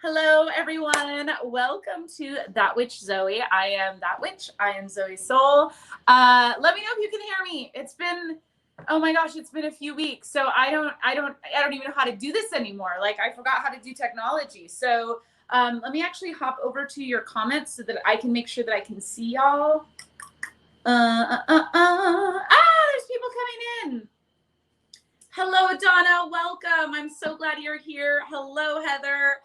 Hello, everyone. Welcome to That Witch Zoe. I am That Witch. I am Zoe Sol. Let me know if you can hear me. It's been, oh my gosh, it's been a few weeks. So I don't even know how to do this anymore. Like I forgot how to do technology. So let me actually hop over to your comments so that I can make sure that I can see y'all. There's people coming in. Hello, Donna. Welcome. I'm so glad you're here. Hello, Heather.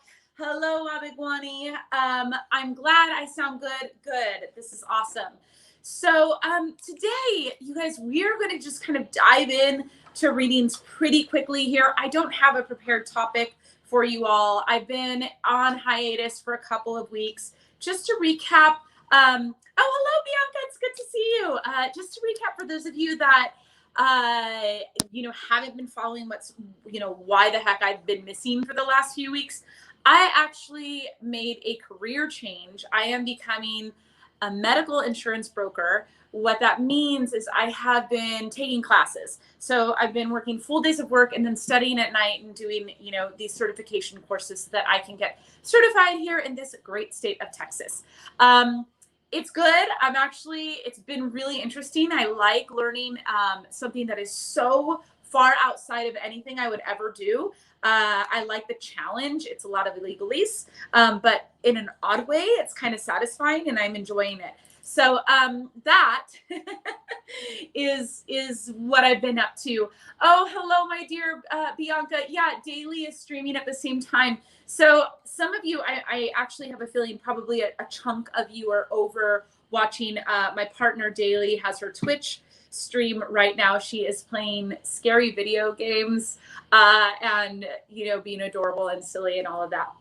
Hello, Abigwani. I'm glad I sound good. Good. This is awesome. So today, you guys, we're going to just kind of dive in to readings pretty quickly here. I don't have a prepared topic for you all. I've been on hiatus for a couple of weeks. Just to recap, oh, hello, Bianca. It's good to see you. Just to recap for those of you that haven't been following why the heck I've been missing for the last few weeks. I actually made a career change. I am becoming a medical insurance broker. What that means is I have been taking classes. So I've been working full days of work and then studying at night and doing, these certification courses so that I can get certified here in this great state of Texas. It's good. It's been really interesting. I like learning something that is so far outside of anything I would ever do. I like the challenge. It's a lot of legalese, but in an odd way, it's kind of satisfying and I'm enjoying it. So that is what I've been up to. Oh, hello, my dear Bianca. Yeah, daily is streaming at the same time. So some of you, I actually have a feeling probably a chunk of you are over watching. My partner Daily has her Twitch stream right now. She is playing scary video games and being adorable and silly and all of that.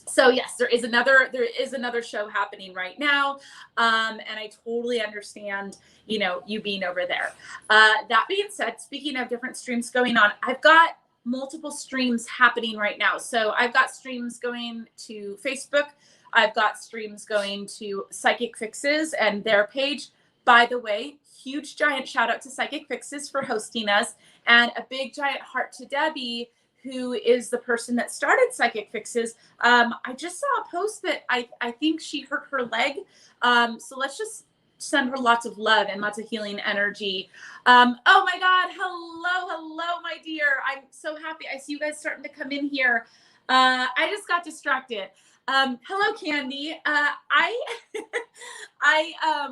So yes, there is another show happening right now, and I totally understand you being over there. That being said, speaking of different streams going on, I've got multiple streams happening right now. So I've got streams going to Facebook. I've got streams going to Psychicfixes and their page. By the way, huge giant shout out to Psychicfixes for hosting us, and a big giant heart to Debbie, who is the person that started Psychicfixes. I just saw a post that I think she hurt her leg. So let's just send her lots of love and lots of healing energy. Oh my God. Hello, my dear. I'm so happy. I see you guys starting to come in here. I just got distracted. Hello, Candy.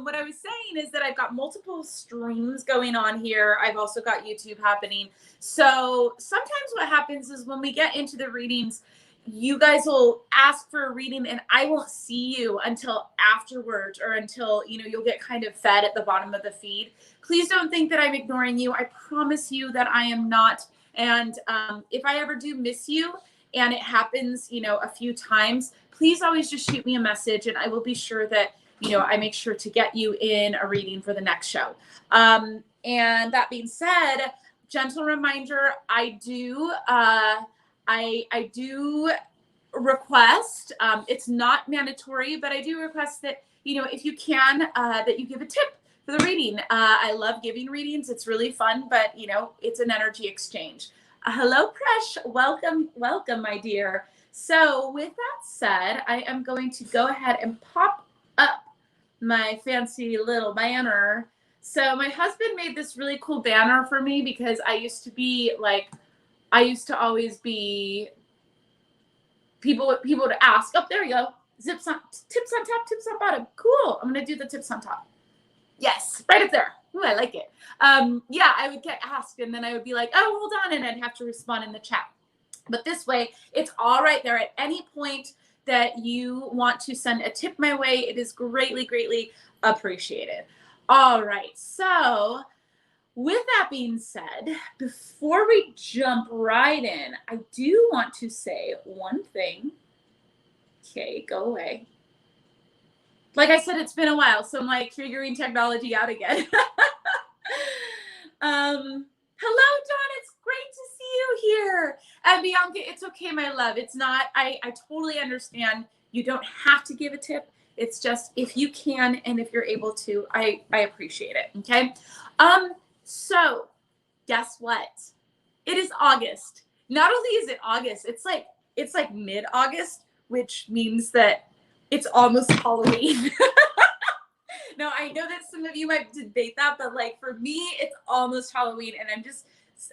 What I was saying is that I've got multiple streams going on here. I've also got YouTube happening. So sometimes what happens is when we get into the readings, you guys will ask for a reading and I won't see you until afterwards or until, you'll get kind of fed at the bottom of the feed. Please don't think that I'm ignoring you. I promise you that I am not. And if I ever do miss you, and it happens, a few times, please always just shoot me a message and I will be sure that, I make sure to get you in a reading for the next show. And that being said, gentle reminder, I do request, it's not mandatory, but I do request that, if you can, that you give a tip for the reading. I love giving readings. It's really fun, but it's an energy exchange. Hello, Presh. Welcome, my dear. So with that said, I am going to go ahead and pop up my fancy little banner. So my husband made this really cool banner for me because I used to always be people to ask. Oh, there you go. Tips on top, tips on bottom. Cool. I'm going to do the tips on top. Yes, right up there. Ooh, I like it. I would get asked and then I would be like, oh, hold on. And I'd have to respond in the chat. But this way, it's all right there at any point that you want to send a tip my way. It is greatly, greatly appreciated. All right. So with that being said, before we jump right in, I do want to say one thing. Okay, go away. Like I said, it's been a while, so I'm figuring technology out again. Hello, Dawn. It's great to see you here. And Bianca, it's okay, my love. It's not, I totally understand. You don't have to give a tip. It's just if you can and if you're able to, I appreciate it. Okay. So guess what? It is August. Not only is it August, it's like mid-August. which means that it's almost Halloween. Now, I know that some of you might debate that, but like for me, it's almost Halloween, and I'm just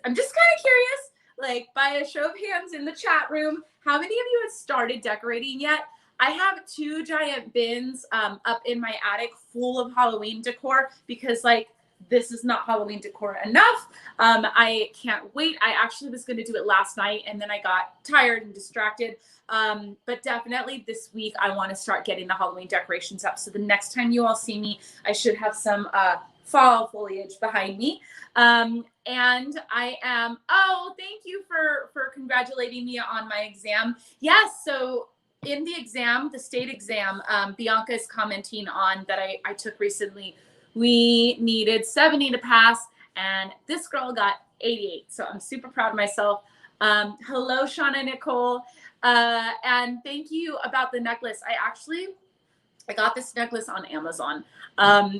kind of curious, like by a show of hands in the chat room, how many of you have started decorating yet? I have 2 giant bins up in my attic full of Halloween decor because like this is not Halloween decor enough. I can't wait. I actually was going to do it last night and then I got tired and distracted. But definitely this week I want to start getting the Halloween decorations up. So the next time you all see me, I should have some fall foliage behind me. And I am, oh, thank you for congratulating me on my exam. Yes. So in the exam, the state exam, Bianca is commenting on that I took recently. We needed 70 to pass, and this girl got 88. So I'm super proud of myself. Hello, Shauna Nicole. And thank you about the necklace. I got this necklace on Amazon.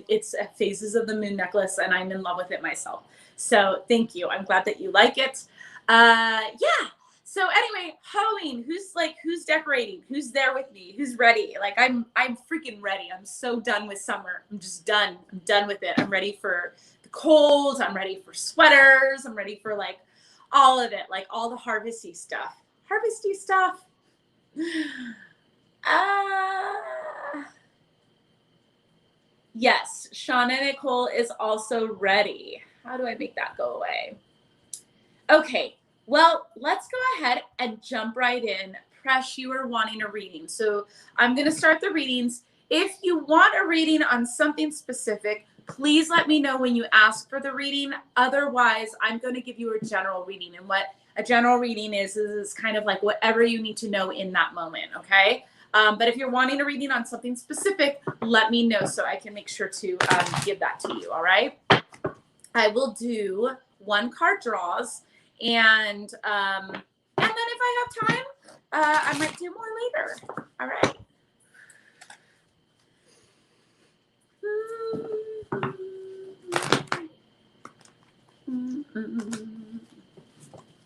It's a Phases of the Moon necklace, and I'm in love with it myself. So thank you. I'm glad that you like it. Yeah. So anyway, Halloween, who's decorating? Who's there with me? Who's ready? Like I'm freaking ready. I'm so done with summer. I'm just done. I'm done with it. I'm ready for the cold. I'm ready for sweaters. I'm ready for like all of it, like all the harvesty stuff. Harvesty stuff. Yes, Shauna Nicole is also ready. How do I make that go away? Okay. Well, let's go ahead and jump right in. Presh, you are wanting a reading. So I'm going to start the readings. If you want a reading on something specific, please let me know when you ask for the reading. Otherwise, I'm going to give you a general reading. And what a general reading is kind of like whatever you need to know in that moment, okay? But if you're wanting a reading on something specific, let me know so I can make sure to give that to you, all right? I will do 1 card draws. And then if I have time, I might do more later. All right.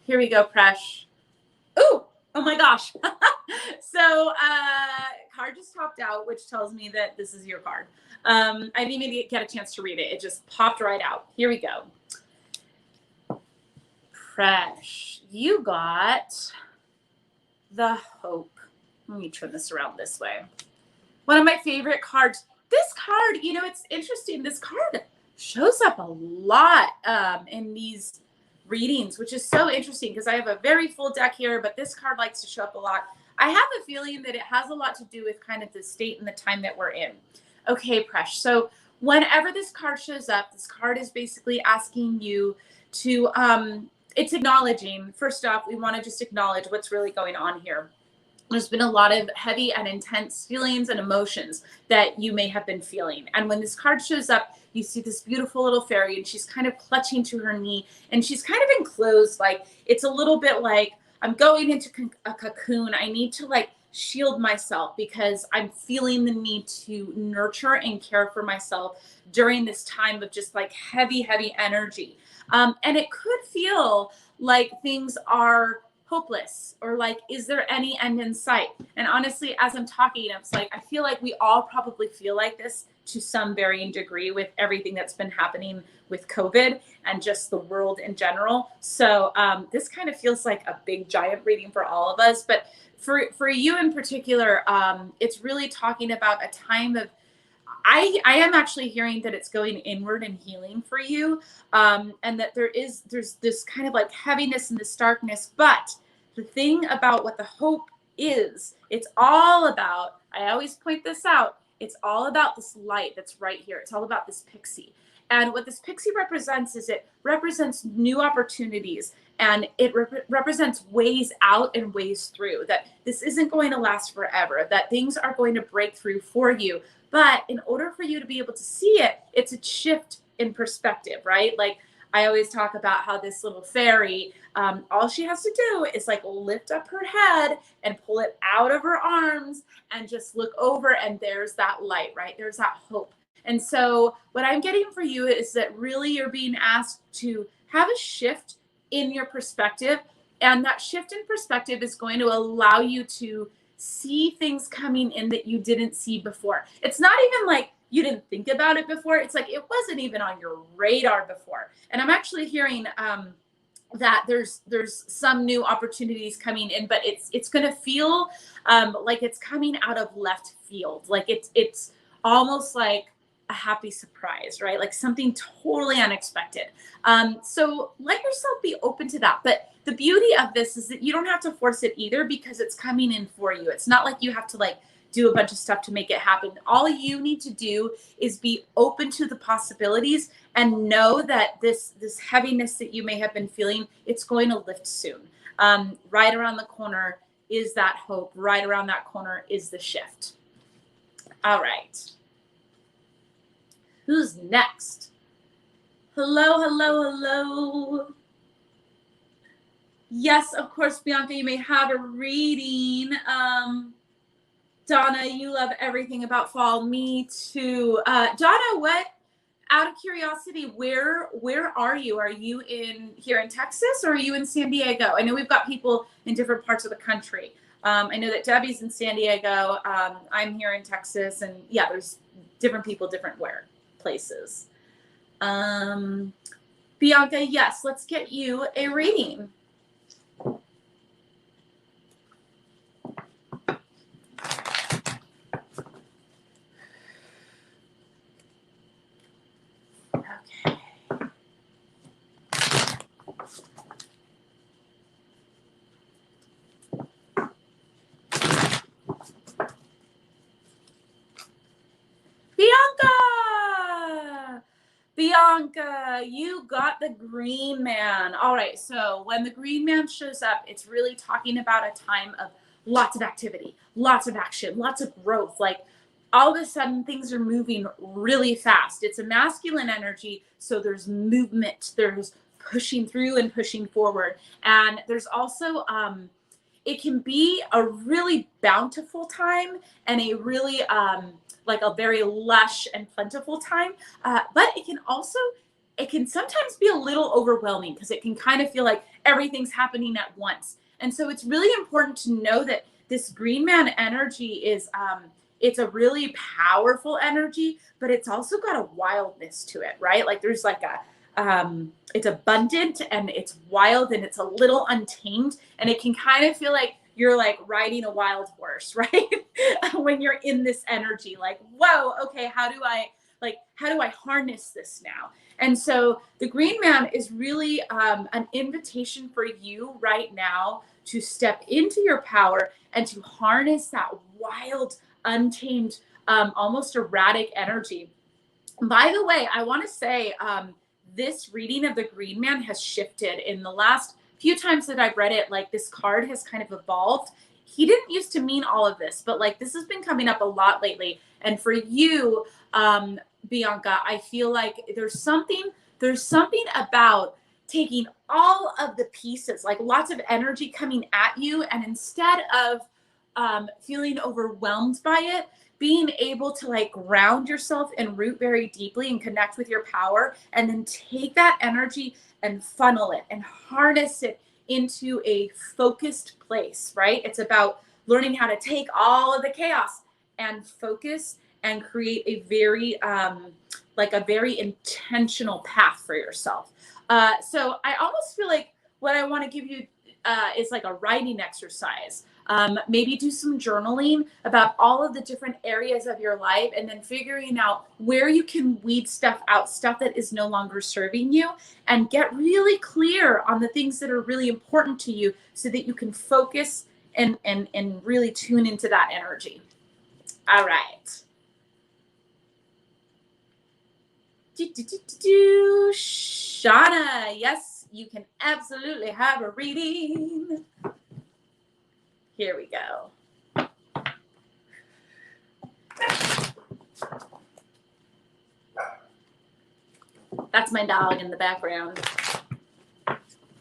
Here we go, Presh. Ooh, oh my gosh. So card just popped out, which tells me that this is your card. I didn't even get a chance to read it. It just popped right out. Here we go. Presh, you got the Hope. Let me turn this around this way. One of my favorite cards. This card, you know, it's interesting. This card shows up a lot in these readings, which is so interesting because I have a very full deck here, but this card likes to show up a lot. I have a feeling that it has a lot to do with kind of the state and the time that we're in. Okay, Presh. So whenever this card shows up, this card is basically asking you to, it's acknowledging, first off, we want to just acknowledge what's really going on here. There's been a lot of heavy and intense feelings and emotions that you may have been feeling. And when this card shows up, you see this beautiful little fairy and she's kind of clutching to her knee and she's kind of enclosed. Like it's a little bit like I'm going into a cocoon. I need to like shield myself because I'm feeling the need to nurture and care for myself during this time of just like heavy energy. And it could feel like things are hopeless or like, is there any end in sight? And honestly, as I'm talking, it's like, I feel like we all probably feel like this to some varying degree with everything that's been happening with COVID and just the world in general. So this kind of feels like a big giant reading for all of us. But for you in particular, it's really talking about a time of, I am actually hearing that it's going inward and healing for you, and that there's this kind of like heaviness and this darkness. But the thing about what the hope is, it's all about, I always point this out, it's all about this light that's right here. It's all about this pixie. And what this pixie represents is it represents new opportunities and it represents ways out and ways through, that this isn't going to last forever, that things are going to break through for you. But in order for you to be able to see it, it's a shift in perspective, right? Like I always talk about how this little fairy, all she has to do is like lift up her head and pull it out of her arms and just look over and there's that light, right? There's that hope. And so what I'm getting for you is that really you're being asked to have a shift in your perspective. And that shift in perspective is going to allow you to see things coming in that you didn't see before. It's not even like you didn't think about it before. It's like it wasn't even on your radar before. And I'm actually hearing that there's some new opportunities coming in, but it's going to feel like it's coming out of left field. Like it's almost like a happy surprise, right? Like something totally unexpected. So let yourself be open to that. But the beauty of this is that you don't have to force it either, because it's coming in for you. It's not like you have to like do a bunch of stuff to make it happen. All you need to do is be open to the possibilities and know that this heaviness that you may have been feeling, it's going to lift soon. Right around the corner is that hope. Right around that corner is the shift. All right. Who's next? Hello, hello, hello. Yes, of course, Bianca, you may have a reading. Donna, you love everything about fall. Me too. Donna, what, out of curiosity, where are you? Are you here in Texas, or are you in San Diego? I know we've got people in different parts of the country. I know that Debbie's in San Diego. I'm here in Texas, and yeah, there's different people, different places. Bianca, yes, let's get you a reading. Bianca, you got the green man. All right, so when the green man shows up, it's really talking about a time of lots of activity, lots of action, lots of growth. Like all of a sudden things are moving really fast. It's a masculine energy, so there's movement, there's pushing through and pushing forward. And there's also it can be a really bountiful time and a really like a very lush and plentiful time, but it can sometimes be a little overwhelming, because it can kind of feel like everything's happening at once. And so it's really important to know that this green man energy is it's a really powerful energy, but it's also got a wildness to it, right? Like there's like it's abundant and it's wild and it's a little untamed, and it can kind of feel like you're like riding a wild horse, right? When you're in this energy, like, whoa, okay, how do I harness this now? And so the green man is really an invitation for you right now to step into your power and to harness that wild, untamed, almost erratic energy. By the way, I want to say this reading of the green man has shifted in the last few times that I've read it. Like this card has kind of evolved. He didn't used to mean all of this, but like this has been coming up a lot lately. And for you, Bianca, I feel like there's something about taking all of the pieces, like lots of energy coming at you, and instead of feeling overwhelmed by it, being able to like ground yourself and root very deeply and connect with your power, and then take that energy and funnel it and harness it into a focused place, right? It's about learning how to take all of the chaos and focus and create a very very intentional path for yourself. So I almost feel like what I want to give you is like a writing exercise. Maybe do some journaling about all of the different areas of your life, and then figuring out where you can weed stuff out, stuff that is no longer serving you, and get really clear on the things that are really important to you, so that you can focus and really tune into that energy. All right. Shauna, yes, you can absolutely have a reading. Here we go. That's my dog in the background.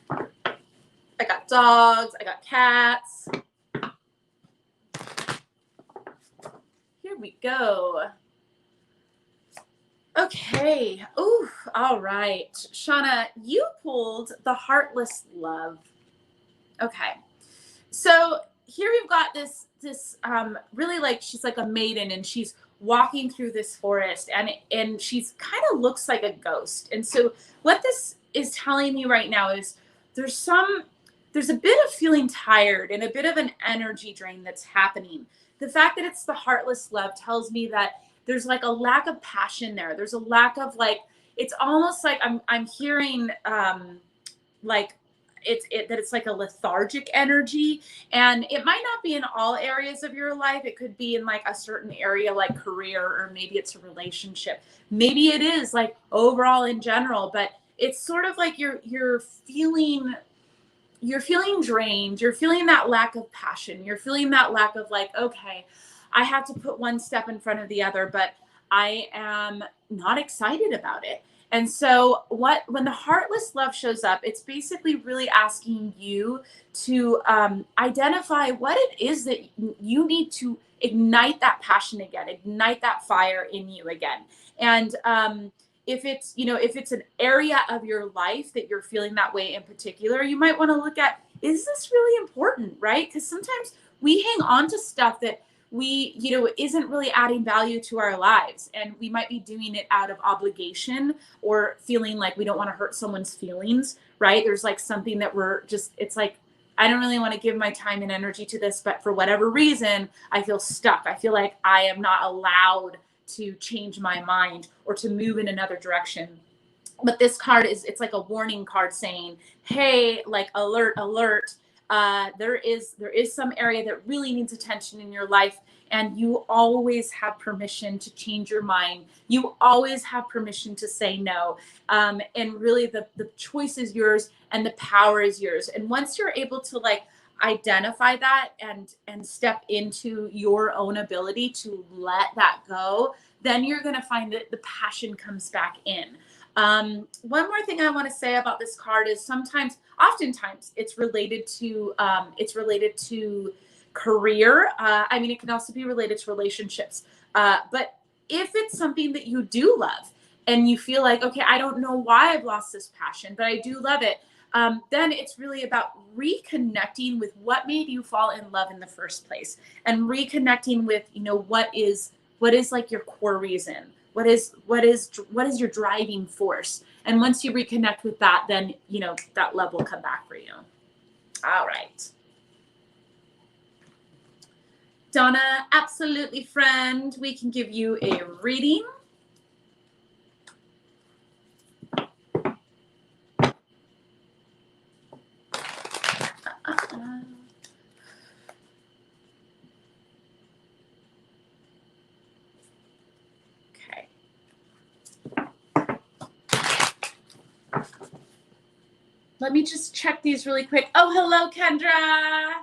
I got dogs, I got cats. Here we go. Okay. Ooh, all right. Shauna, you pulled the Heartless Love. Okay. So here we've got this really like, she's like a maiden and she's walking through this forest, and she's kind of looks like a ghost. And so what this is telling me right now is there's a bit of feeling tired and a bit of an energy drain that's happening. The fact that it's the heartless love tells me that there's like a lack of passion there. There's a lack of like, it's almost like I'm hearing like that it's like a lethargic energy, and it might not be in all areas of your life. It could be in like a certain area like career, or maybe it's a relationship. Maybe it is like overall in general, but it's sort of like you're feeling drained. You're feeling that lack of passion. You're feeling that lack of like, okay, I have to put one step in front of the other, but I am not excited about it. And so when the heartless love shows up, it's basically really asking you to identify what it is that you need to ignite that passion again, ignite that fire in you again. And if it's an area of your life that you're feeling that way in particular, you might want to look at, is this really important, right? Because sometimes we hang on to stuff that isn't really adding value to our lives. And we might be doing it out of obligation or feeling like we don't want to hurt someone's feelings, right? There's like something that it's like, I don't really want to give my time and energy to this, but for whatever reason, I feel stuck. I feel like I am not allowed to change my mind or to move in another direction. But this card it's like a warning card saying, hey, like alert, alert. There is some area that really needs attention in your life, and you always have permission to change your mind. You always have permission to say no. And really the choice is yours and the power is yours. And once you're able to like identify that and step into your own ability to let that go, then you're going to find that the passion comes back in. One more thing I want to say about this card is oftentimes it's related to career. I mean, it can also be related to relationships. But if it's something that you do love and you feel like, okay, I don't know why I've lost this passion, but I do love it. Then it's really about reconnecting with what made you fall in love in the first place, and reconnecting with, what is like your core reason. What is your driving force? And once you reconnect with that, then, that love will come back for you. All right. Donna, absolutely, friend. We can give you a reading. Okay. Let me just check these really quick. Oh, hello, Kendra.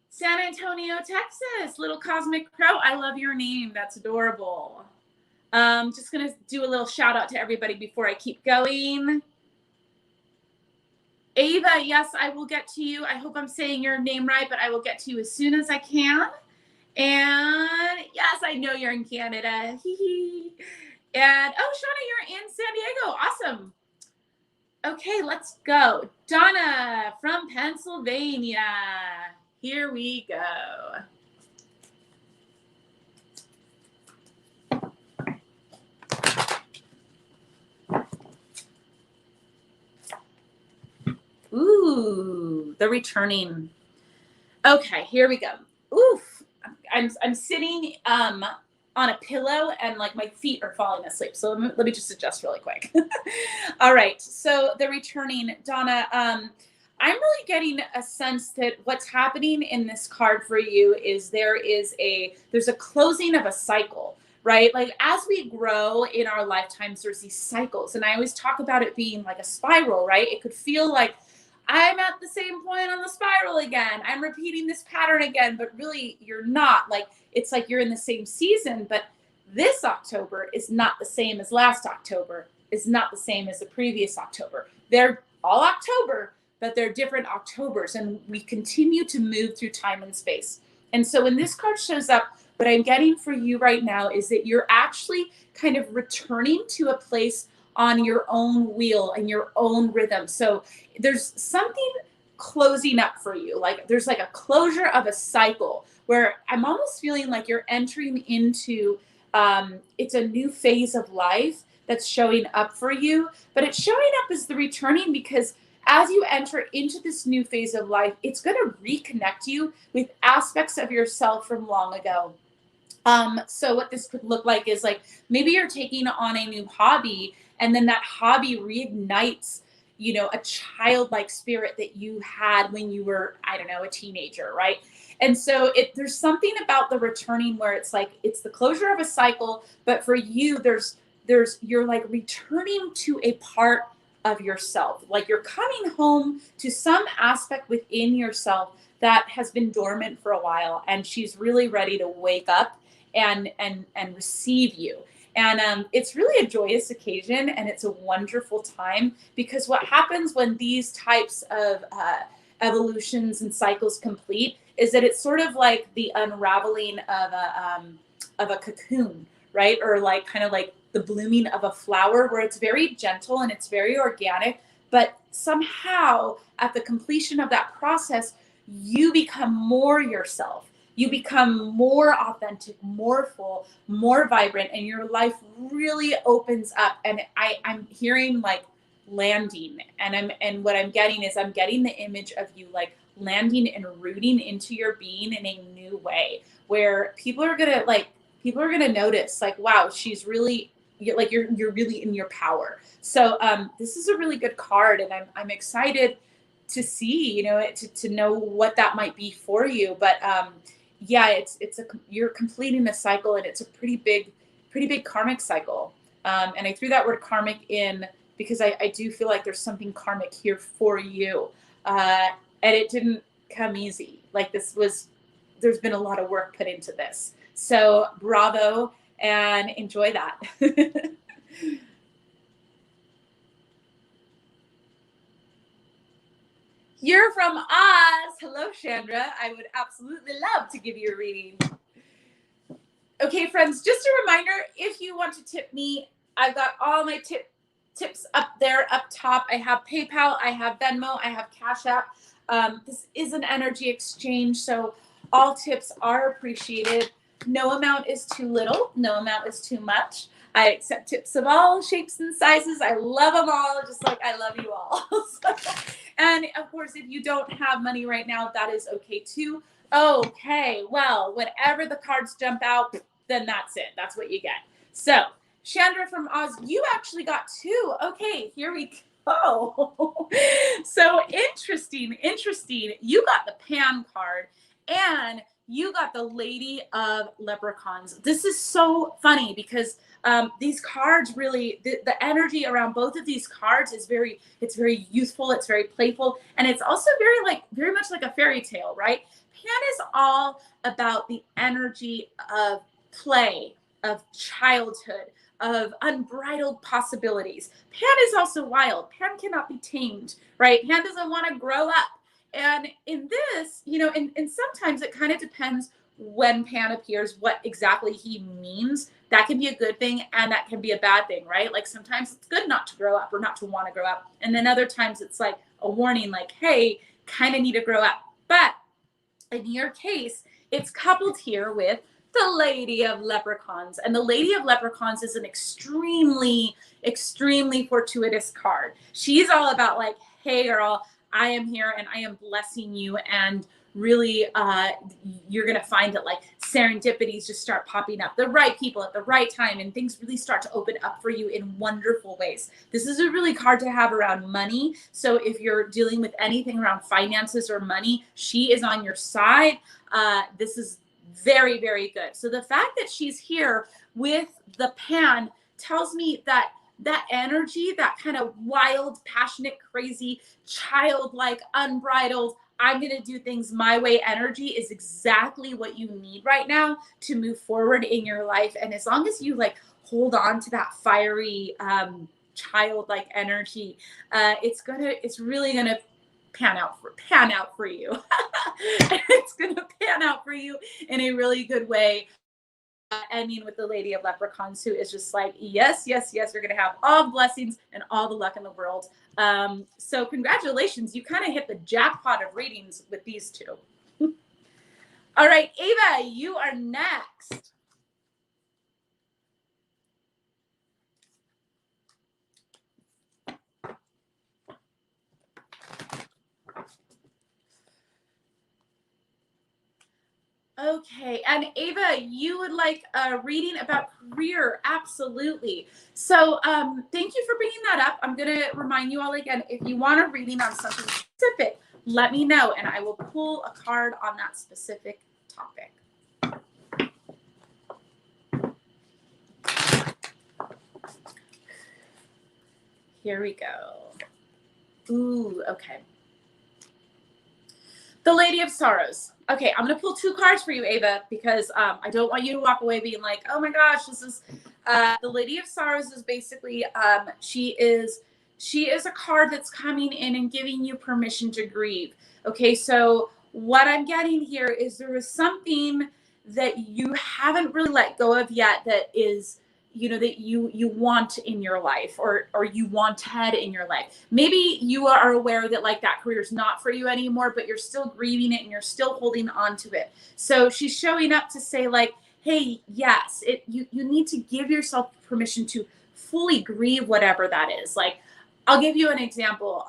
San Antonio, Texas, little cosmic crow. I love your name. That's adorable. Just going to do a little shout out to everybody before I keep going. Ava, yes, I will get to you. I hope I'm saying your name right, but I will get to you as soon as I can. And yes, I know you're in Canada. And oh, Shauna, you're in San Diego. Awesome. Okay, let's go. Donna from Pennsylvania. Here we go. Ooh, the returning. Okay, here we go. Oof, I'm sitting on a pillow and like my feet are falling asleep. So let me just adjust really quick. All right, so the returning, Donna. I'm really getting a sense that what's happening in this card for you is there's a closing of a cycle, right? Like as we grow in our lifetimes, there's these cycles, and I always talk about it being like a spiral, right? It could feel like I'm at the same point on the spiral again. I'm repeating this pattern again, but really you're not. Like it's like you're in the same season, but this October is not the same as last October, is not the same as the previous October. They're all October, but they're different Octobers, and we continue to move through time and space. And so when this card shows up, what I'm getting for you right now is that you're actually kind of returning to a place on your own wheel and your own rhythm. So there's something closing up for you. Like there's like a closure of a cycle where I'm almost feeling like you're entering into it's a new phase of life that's showing up for you, but it's showing up as the returning because as you enter into this new phase of life, it's going to reconnect you with aspects of yourself from long ago. So what this could look like is like maybe you're taking on a new hobby and then that hobby reignites, you know, a childlike spirit that you had when you were, I don't know, a teenager, right? And so there's something about the returning where it's like it's the closure of a cycle, but for you, there's you're like returning to a part of yourself. Like you're coming home to some aspect within yourself that has been dormant for a while, and she's really ready to wake up and receive you. And it's really a joyous occasion, and it's a wonderful time because what happens when these types of evolutions and cycles complete is that it's sort of like the unraveling of a cocoon, right? Or like kind of like the blooming of a flower, where it's very gentle and it's very organic, but somehow at the completion of that process, you become more yourself. You become more authentic, more full, more vibrant, and your life really opens up. And I'm hearing like landing, and what I'm getting is I'm getting the image of you like landing and rooting into your being in a new way, where people are gonna notice like, wow, she's really like you're really in your power. So this is a really good card, and I'm excited to see, you know, to know what that might be for you. But yeah, you're completing a cycle, and it's a pretty big karmic cycle. And I threw that word karmic in because I do feel like there's something karmic here for you. And it didn't come easy. Like there's been a lot of work put into this. So bravo and enjoy that. You're from Oz. Hello, Chandra. I would absolutely love to give you a reading. Okay, friends, just a reminder, if you want to tip me, I've got all my tips up there, up top. I have PayPal, I have Venmo, I have Cash App. This is an energy exchange, so all tips are appreciated. No amount is too little. No amount is too much. I accept tips of all shapes and sizes. I love them all, just like I love you all. And of course, if you don't have money right now, that is okay too. Okay, well, whenever the cards jump out, then that's it. That's what you get. So, Chandra from Oz, you actually got two. Okay, here we go. So interesting. You got the Pan card, and you got the Lady of Leprechauns. This is so funny because these cards really, the energy around both of these cards is very youthful, it's very playful, and it's also very much like a fairy tale, right? Pan is all about the energy of play, of childhood, of unbridled possibilities. Pan is also wild. Pan cannot be tamed, right? Pan doesn't want to grow up. And in this, you know, and sometimes it kind of depends when Pan appears, what exactly he means. That can be a good thing and that can be a bad thing, right? Like sometimes it's good not to grow up or not to want to grow up. And then other times it's like a warning, like, hey, kind of need to grow up. But in your case, it's coupled here with the Lady of Leprechauns. And the Lady of Leprechauns is an extremely fortuitous card. She's all about like, hey girl, I am here and I am blessing you, and really you're gonna find that like serendipities just start popping up, the right people at the right time, and things really start to open up for you in wonderful ways. This is a really card to have around money. So if you're dealing with anything around finances or money, she is on your side. This is very good. So the fact that she's here with the Pan tells me that that energy, that kind of wild, passionate, crazy, childlike, unbridled, I'm going to do things my way energy is exactly what you need right now to move forward in your life. And as long as you like hold on to that fiery, childlike energy, it's really going to pan out for you. It's going to pan out for you in a really good way. ending with the Lady of Leprechauns, who is just like, yes, yes, yes, you're going to have all the blessings and all the luck in the world. So congratulations. You kind of hit the jackpot of readings with these two. All right, Ava, you are next. Okay, and Ava, you would like a reading about career? Absolutely. So thank you for bringing that up. I'm going to remind you all again, if you want a reading on something specific, let me know, and I will pull a card on that specific topic. Here we go. Ooh, okay. The Lady of Sorrows. Okay, I'm going to pull two cards for you, Ava, because I don't want you to walk away being like, oh my gosh, this is, the Lady of Sorrows is basically, she is a card that's coming in and giving you permission to grieve. Okay, so what I'm getting here is there is something that you haven't really let go of yet that is, you know, that you want in your life, or you wanted in your life. Maybe you are aware that like that career is not for you anymore, but you're still grieving it and you're still holding on to it. So she's showing up to say like, hey, yes, you need to give yourself permission to fully grieve whatever that is. Like, I'll give you an example.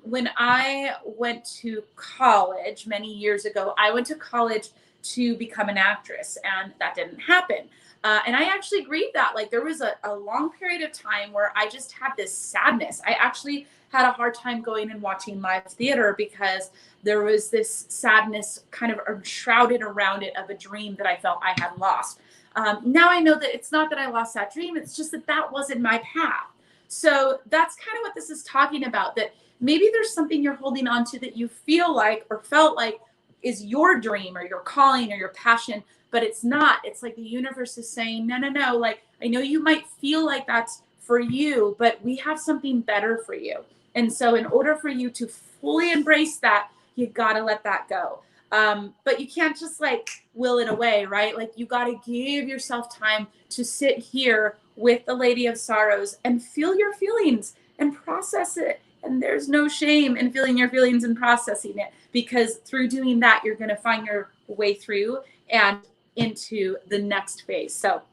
When I went to college many years ago, I went to college to become an actress, and that didn't happen. And I actually grieved that. Like, there was a long period of time where I just had this sadness. I actually had a hard time going and watching live theater because there was this sadness kind of shrouded around it of a dream that I felt I had lost. Now I know that it's not that I lost that dream. It's just that that wasn't my path. So that's kind of what this is talking about, that maybe there's something you're holding on to that you feel like or felt like is your dream or your calling or your passion, but it's not. It's like the universe is saying, no, no, no. Like, I know you might feel like that's for you, but we have something better for you. And so in order for you to fully embrace that, you got to let that go. But you can't just like will it away, right? Like, you got to give yourself time to sit here with the Lady of Sorrows and feel your feelings and process it. And there's no shame in feeling your feelings and processing it, because through doing that, you're going to find your way through and into the next phase. So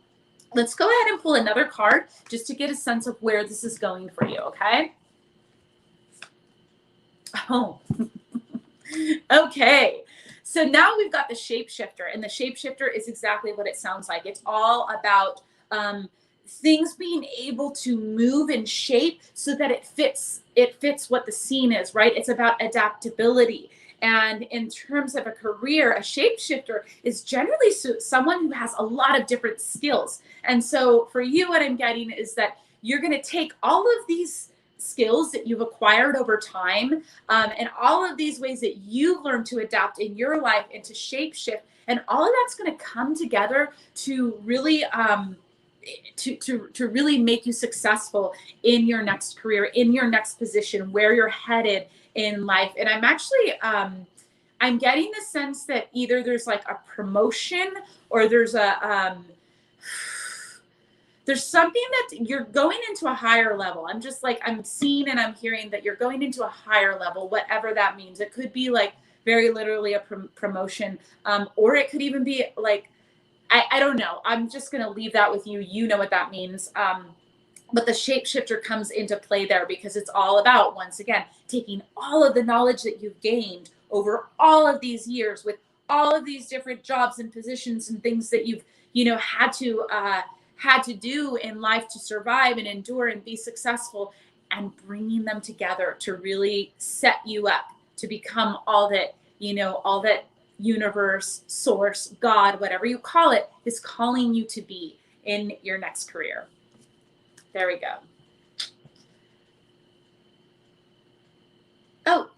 let's go ahead and pull another card just to get a sense of where this is going for you, okay? Oh, okay. So now we've got the shapeshifter, and the shapeshifter is exactly what it sounds like. It's all about things being able to move and shape so that it fits what the scene is, right? It's about adaptability. And in terms of a career, a shapeshifter is generally someone who has a lot of different skills. And so for you, what I'm getting is that you're going to take all of these skills that you've acquired over time, and all of these ways that you've learned to adapt in your life and to shapeshift, and all of that's going to come together to really to really make you successful in your next career, in your next position, where you're headed in life. And I'm actually I'm getting the sense that either there's like a promotion, or there's something that you're going into a higher level. I'm just like, I'm seeing and I'm hearing that you're going into a higher level, whatever that means. It could be like very literally a promotion, or it could even be like, I don't know. I'm just going to leave that with you. You know what that means. But the shapeshifter comes into play there, because it's all about, once again, taking all of the knowledge that you've gained over all of these years with all of these different jobs and positions and things that you've, had to do in life to survive and endure and be successful, and bringing them together to really set you up to become all that, all that universe, source, God, whatever you call it, is calling you to be in your next career. There we go. Oh.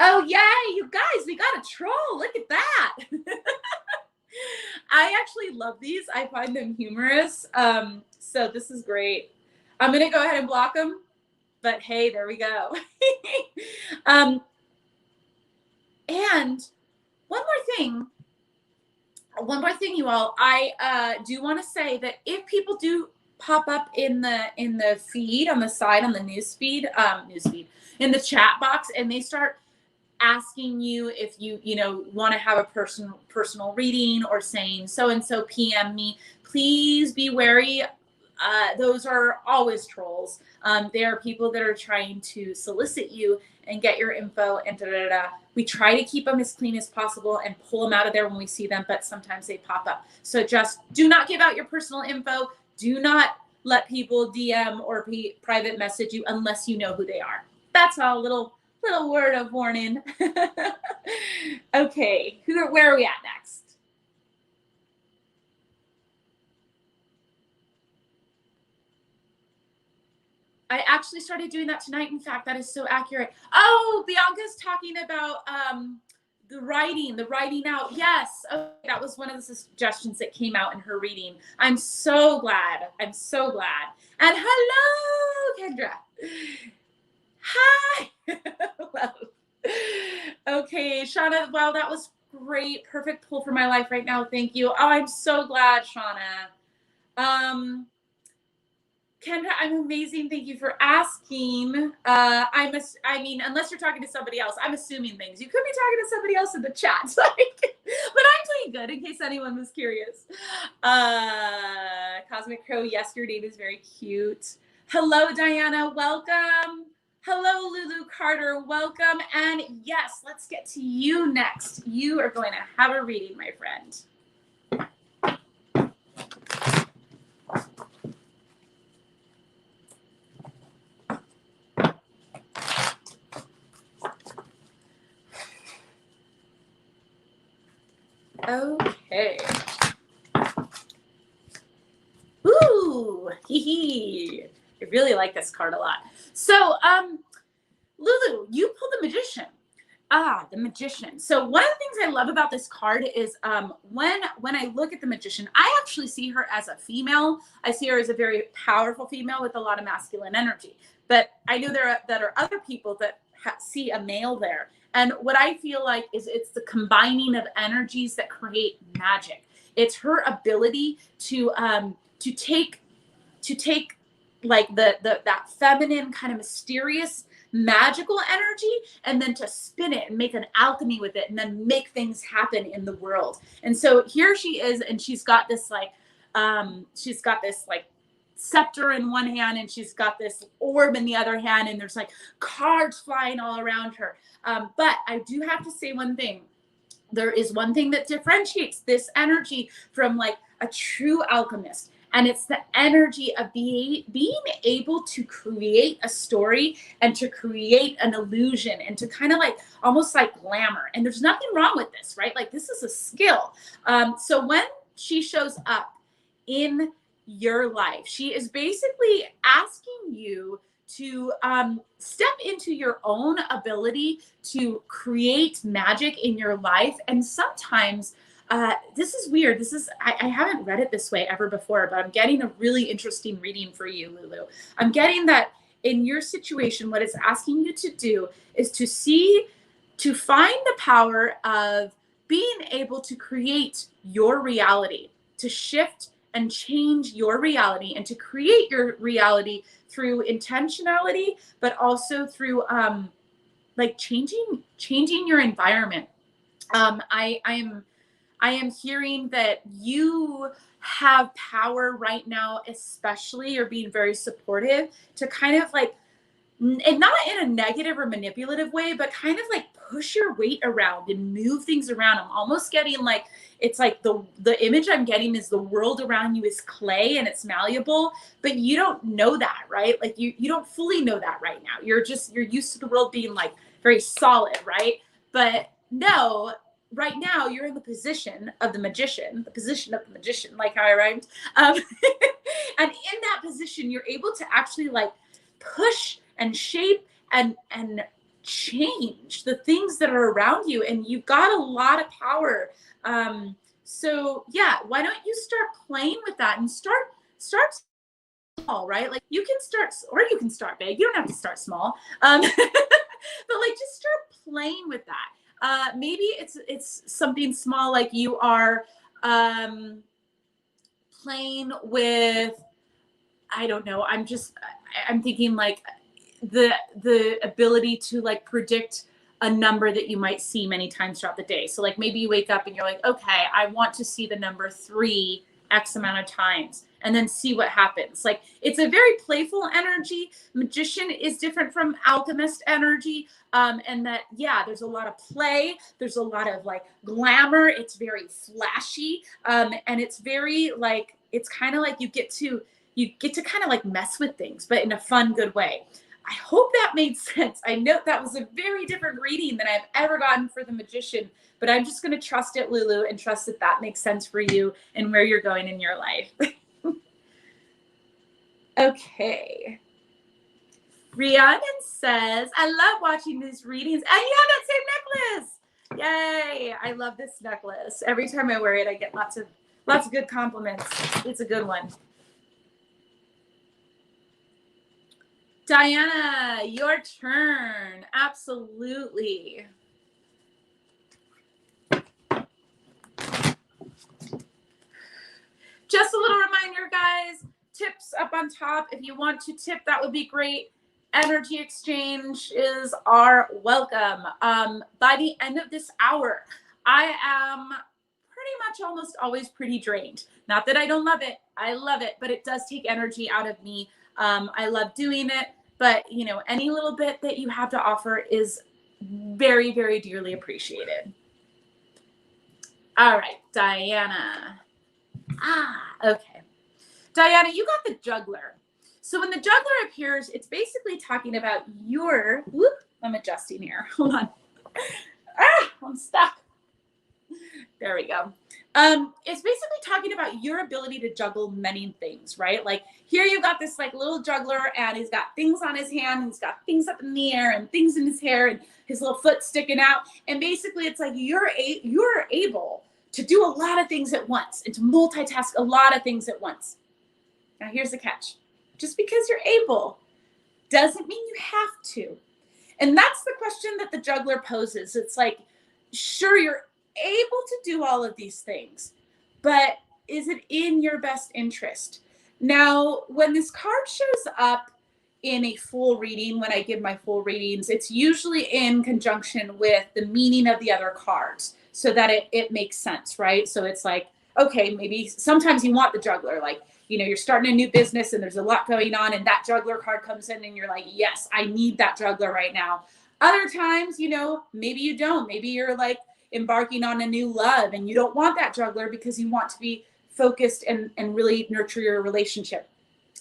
Oh, yay, you guys, we got a troll. Look at that. I actually love these. I find them humorous. So this is great. I'm going to go ahead and block them. But hey, there we go. And one more thing. one more thing, you all, I do want to say that if people do pop up in the feed on the side, on the news feed in the chat box, and they start asking you if you know want to have a personal reading, or saying so and so PM me, please be wary. Those are always trolls. They are people that are trying to solicit you and get your info and We try to keep them as clean as possible and pull them out of there when we see them, but sometimes they pop up. So just do not give out your personal info. Do not let people DM or private message you unless you know who they are. That's all. Little word of warning. Okay, where are we at next? I actually started doing that tonight. In fact, that is so accurate. Oh, Bianca's talking about the writing out. Yes, okay, that was one of the suggestions that came out in her reading. I'm so glad. I'm so glad. And hello, Kendra. Hi. Okay, Shauna, wow, that was great. Perfect pull for my life right now. Thank you. Oh, I'm so glad, Shauna. Kendra, I'm amazing. Thank you for asking. I mean, unless you're talking to somebody else, I'm assuming things. You could be talking to somebody else in the chat, but I'm doing good, in case anyone was curious. Cosmic Crow, yes, your name is very cute. Hello, Diana, welcome. Hello, Lulu Carter, welcome. And yes, let's get to you next. You are going to have a reading, my friend. Okay. Ooh, hee. I really like this card a lot. So, Lulu, you pulled the Magician. The Magician. So one of the things I love about this card is when I look at the Magician, I actually see her as a female. I see her as a very powerful female with a lot of masculine energy. But I know that are other people that see a male there. And what I feel like is it's the combining of energies that create magic. It's her ability to take like that feminine kind of mysterious magical energy, and then to spin it and make an alchemy with it, and then make things happen in the world. And so here she is, and she's got this like scepter in one hand, and she's got this orb in the other hand, and there's like cards flying all around her. But I do have to say one thing. There is one thing that differentiates this energy from like a true alchemist. And it's the energy of being able to create a story and to create an illusion and to kind of like almost like glamour. And there's nothing wrong with this, right? Like this is a skill. So when she shows up in your life, she is basically asking you to step into your own ability to create magic in your life. And sometimes this is weird. I haven't read it this way ever before, but I'm getting a really interesting reading for you, Lulu. I'm getting that in your situation, what it's asking you to do is to find the power of being able to create your reality, to shift and change your reality, and to create your reality through intentionality, but also through like changing your environment. I am hearing that you have power right now, especially, or being very supportive to kind of like, and not in a negative or manipulative way, but kind of like push your weight around and move things around. I'm almost getting like, it's like the image I'm getting is the world around you is clay and it's malleable, but you don't know that, right? Like you don't fully know that right now. You're used to the world being like very solid, right? But no, right now you're in the position of the magician, like how I rhymed. And in that position, you're able to actually like push and shape and change the things that are around you. And you've got a lot of power. So yeah, why don't you start playing with that and start small, right? Like you can start big. You don't have to start small. But like just start playing with that. Maybe it's something small, like you are playing with, I don't know, I'm thinking like the ability to like predict a number that you might see many times throughout the day. So like maybe you wake up and you're like, okay, I want to see the number 3 X amount of times, and then see what happens. Like it's a very playful energy. Magician is different from alchemist energy. And that, yeah, there's a lot of play. There's a lot of like glamour. It's very flashy. And it's very like, it's kind of like you get to kind of like mess with things, but in a fun, good way. I hope that made sense. I know that was a very different reading than I've ever gotten for the Magician, but I'm just going to trust it, Lulu, and trust that that makes sense for you and where you're going in your life. Okay. Rhiannon says, I love watching these readings. And you have that same necklace. Yay. I love this necklace. Every time I wear it, I get lots of good compliments. It's a good one. Diana, your turn. Absolutely. Just a little reminder, guys, tips up on top. If you want to tip, that would be great. Energy exchanges are welcome. By the end of this hour, I am pretty much almost always pretty drained. Not that I don't love it. I love it, but it does take energy out of me. I love doing it, but you know, any little bit that you have to offer is very, very dearly appreciated. All right, Diana. Okay. Diana, you got the juggler. So when the juggler appears, it's basically talking about your, whoop, I'm adjusting here. Hold on. I'm stuck. There we go. It's basically talking about your ability to juggle many things, right? Like here you got this like little juggler and he's got things on his hand, he's got things up in the air and things in his hair and his little foot sticking out. And basically it's like you're able to do a lot of things at once and to multitask a lot of things at once. Now here's the catch. Just because you're able doesn't mean you have to. And that's the question that the juggler poses. It's like, sure, you're able to do all of these things, but is it in your best interest? Now, when this card shows up in a full reading, when I give my full readings, it's usually in conjunction with the meaning of the other cards so that it makes sense, right? So it's like, okay, maybe sometimes you want the juggler, like, you know, you're starting a new business and there's a lot going on and that juggler card comes in and you're like, yes, I need that juggler right now. Other times, you know, maybe you don't. Maybe you're like embarking on a new love and you don't want that juggler because you want to be focused and really nurture your relationship.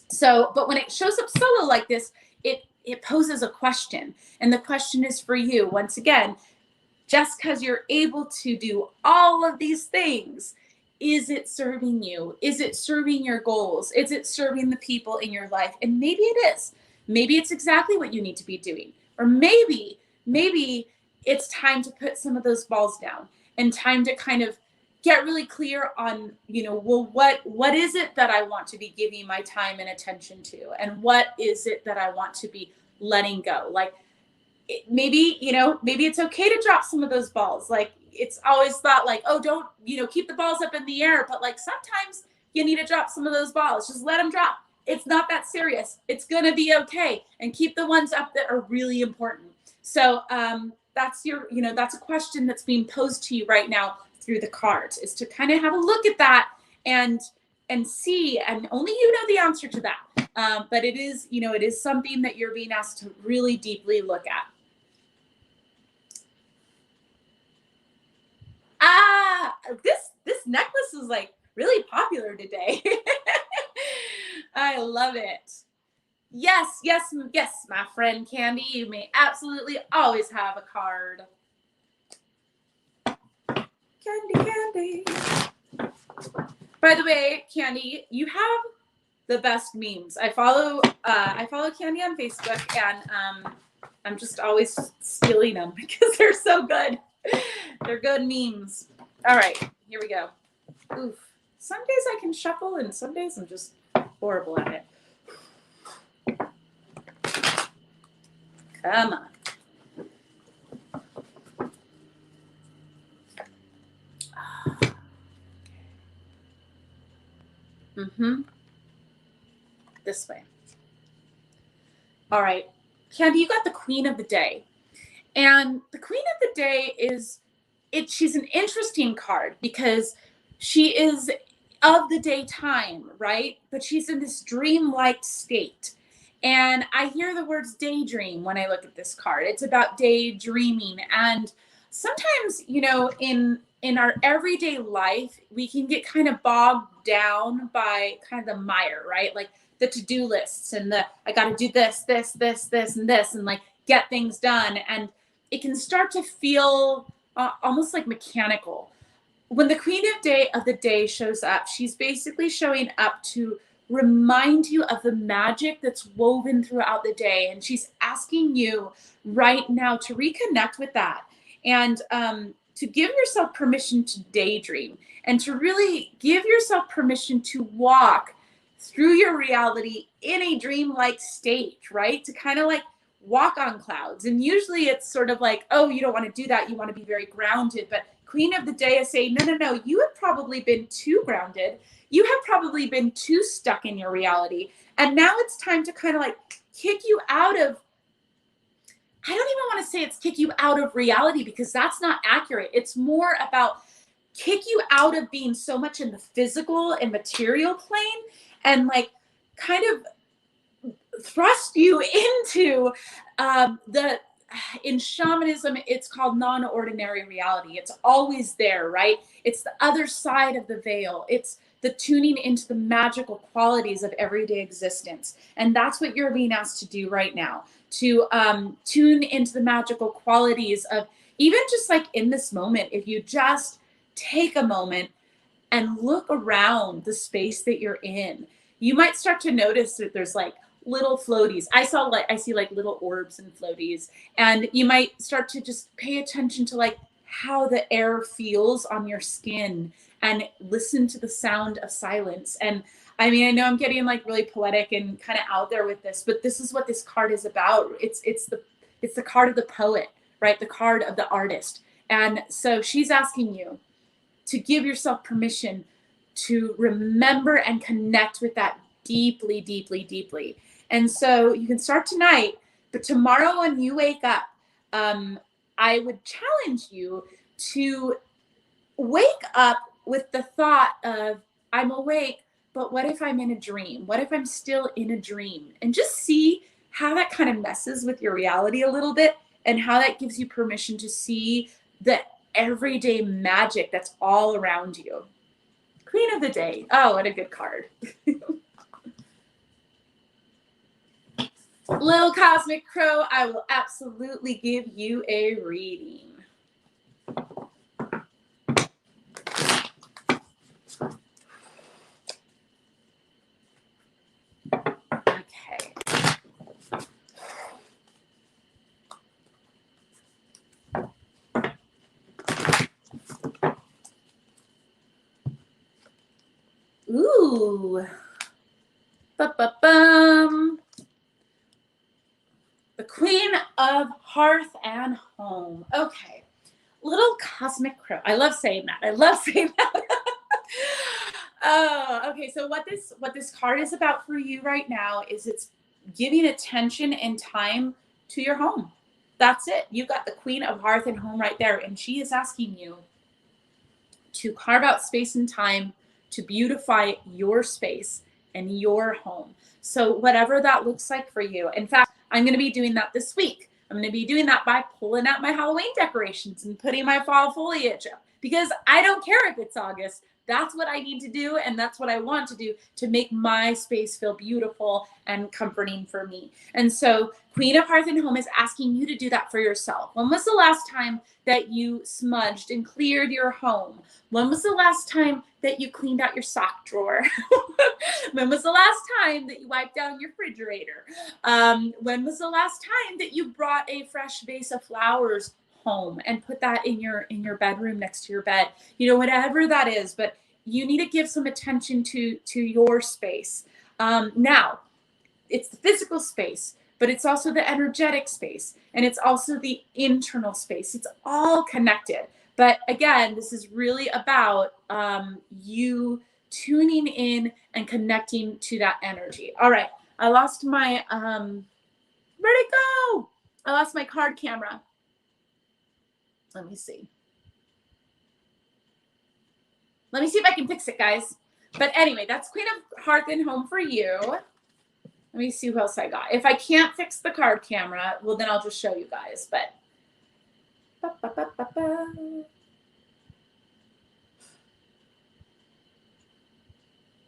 So, but when it shows up solo like this, it poses a question. And the question is for you. Once again, just because you're able to do all of these things, is it serving you? Is it serving your goals? Is it serving the people in your life? And maybe it is. Maybe it's exactly what you need to be doing. Or maybe it's time to put some of those balls down and time to kind of get really clear on, you know, well, what is it that I want to be giving my time and attention to? And what is it that I want to be letting go? Like maybe, you know, maybe it's okay to drop some of those balls. Like it's always thought like, oh, don't, you know, keep the balls up in the air. But like sometimes you need to drop some of those balls. Just let them drop. It's not that serious. It's going to be okay. And keep the ones up that are really important. So that's your, you know, that's a question that's being posed to you right now through the cards, is to kind of have a look at that and see, and only you know the answer to that. But it is, you know, it is something that you're being asked to really deeply look at. This necklace is like really popular today. I love it. Yes, my friend Candy, you may absolutely always have a card. Candy. By the way, Candy, you have the best memes. I follow Candy on Facebook, and I'm just always stealing them because they're so good. They're good memes. All right, here we go. Oof. Some days I can shuffle, and some days I'm just horrible at it. Come on. This way. All right. Candy, you got the Queen of the Day. And the Queen of the Day she's an interesting card because she is of the daytime, right? But she's in this dreamlike state. And I hear the words daydream when I look at this card. It's about daydreaming. And sometimes, in our everyday life, we can get kind of bogged down by kind of the mire, right? Like the to-do lists and I got to do this, this, this, this, and this, and like get things done. And it can start to feel almost like mechanical. When the Queen of the Day shows up, she's basically showing up to remind you of the magic that's woven throughout the day. And she's asking you right now to reconnect with that and to give yourself permission to daydream and to really give yourself permission to walk through your reality in a dreamlike state, right? To kind of like walk on clouds. And usually it's sort of like, oh, you don't want to do that. You want to be very grounded. But Queen of the Day is saying, no, you have probably been too grounded. You have probably been too stuck in your reality. And now it's time to kind of like kick you out of, I don't even want to say it's kick you out of reality because that's not accurate. It's more about kick you out of being so much in the physical and material plane and like kind of thrust you into in shamanism, it's called non-ordinary reality. It's always there, right? It's the other side of the veil. It's the tuning into the magical qualities of everyday existence. And that's what you're being asked to do right now, to tune into the magical qualities of even just like in this moment, if you just take a moment and look around the space that you're in, you might start to notice that there's like little floaties. I see like little orbs and floaties, and you might start to just pay attention to like how the air feels on your skin and listen to the sound of silence. And I mean, I know I'm getting like really poetic and kind of out there with this, but this is what this card is about. It's the card of the poet, right? The card of the artist. And so she's asking you to give yourself permission to remember and connect with that deeply, deeply, deeply. And so you can start tonight, but tomorrow when you wake up, I would challenge you to wake up with the thought of, I'm awake, but what if I'm in a dream? What if I'm still in a dream? And just see how that kind of messes with your reality a little bit and how that gives you permission to see the everyday magic that's all around you. Queen of the Day. Oh, what a good card. Little Cosmic Crow, I will absolutely give you a reading. Okay. Ooh. Ba-ba-bum. The Queen of Hearth and Home. Okay. Little Cosmic Crow. I love saying that. Oh, okay. So what this card is about for you right now is it's giving attention and time to your home. That's it. You got the Queen of Hearth and Home right there. And she is asking you to carve out space and time to beautify your space and your home. So whatever that looks like for you. In fact, I'm going to be doing that this week. I'm going to be doing that by pulling out my Halloween decorations and putting my fall foliage up, because I don't care if it's August. That's what I need to do, and that's what I want to do to make my space feel beautiful and comforting for me. And so Queen of Hearth and Home is asking you to do that for yourself. When was the last time that you smudged and cleared your home? When was the last time that you cleaned out your sock drawer? When was the last time that you wiped down your refrigerator? When was the last time that you brought a fresh vase of flowers home and put that in your bedroom next to your bed? You know, whatever that is, but you need to give some attention to your space. Now, it's the physical space, but it's also the energetic space, and it's also the internal space. It's all connected. But again, this is really about you tuning in and connecting to that energy. All right. I lost my, where'd it go? I lost my card camera. Let me see. Let me see if I can fix it, guys. But anyway, that's Queen of Hearth and Home for you. Let me see who else I got. If I can't fix the card camera, well, then I'll just show you guys. But